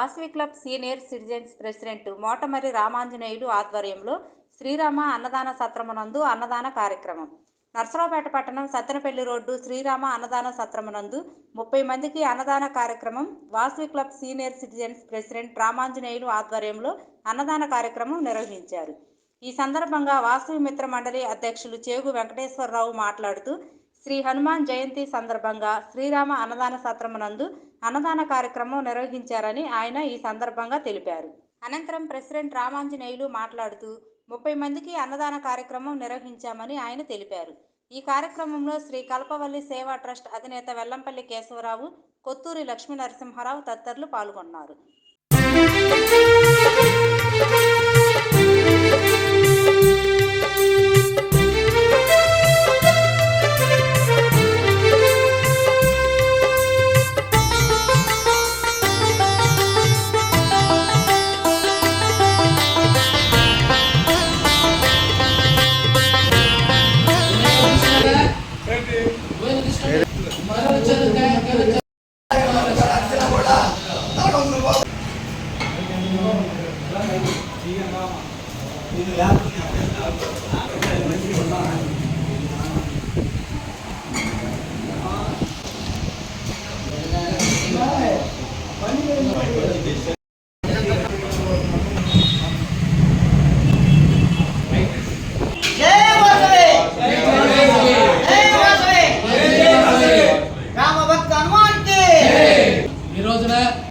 Vasavi club senior citizens president Motamarri Ramanjaneyulu ఆధ్వర్యంలో శ్రీరామ అన్నదాన సత్రమునందు అన్నదాన కార్యక్రమం. నర్సరావుపేట పట్టణం సత్తెనపల్లి రోడ్డు శ్రీరామ అన్నదాన సత్రమునందు 30 మందికి అన్నదాన కార్యక్రమం Vasavi club senior citizens president Ramanjaneyulu ఆధ్వర్యంలో అన్నదాన కార్యక్రమం నిర్వహించారు. ఈ సందర్భంగా వాసవి మిత్ర మండలి అధ్యక్షులు చేగు వెంకటేశ్వరరావు మాట్లాడుతూ, శ్రీ హనుమాన్ జయంతి సందర్భంగా శ్రీరామ అన్నదాన సత్రమునందు అన్నదాన కార్యక్రమం నిర్వహించారని ఆయన ఈ సందర్భంగా తెలిపారు. అనంతరం ప్రెసిడెంట్ రామాంజనేయులు మాట్లాడుతూ 30 మందికి అన్నదాన కార్యక్రమం నిర్వహించామని ఆయన తెలిపారు. ఈ కార్యక్రమంలో శ్రీ కల్పవల్లి సేవా ట్రస్ట్ అధినేత వెల్లంపల్లి కేశవరావు, కొత్తూరి లక్ష్మీ నరసింహారావు తదితరులు పాల్గొన్నారు.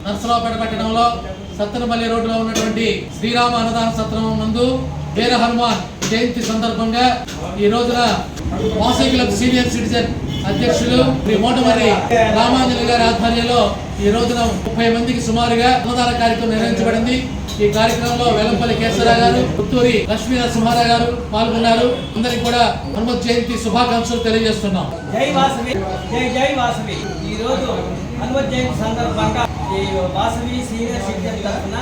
నర్సరావుపేట పట్టణంలో సత్తెనపల్లి రోడ్డులో ఉన్నటువంటి శ్రీరామ అన్నదాన సత్రం నందు వీర హనుమాన్ జయంతి సందర్భంగా ఈ రోజున వాసవి క్లబ్ సీనియర్ సిటిజన్ అధ్యక్షులు శ్రీ మోటమర్రి రామాంజనేయులు గారి ఆధ్వర్యంలో ఈ రోజున 30 మందికి సుమారుగా అన్నదాన కార్యక్రమం నిర్వహించబడింది. ఈ కార్యక్రమంలో వెల్లంపల్లి కేశవరావు గారు, పుత్తూరి లక్ష్మీ నరసింహారావు గారు పాల్గొన్నారు. అందరికి కూడా హనుమత్ జయంతి శుభాకాంక్షలు తెలియజేస్తున్నాం. జై వాసవి, జై జై వాసవి. ఈ రోజు హనుమత్ జయంతి సందర్భంగా ఈ వాసవి సీనియర్ సిటిజన్ తరఫున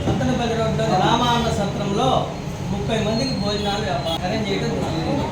సత్తెనపల్లి రోడ్లో రామాన్న సత్రంలో 30 మందికి భోజనాలు అరేంజ్ చేయడం జరిగింది.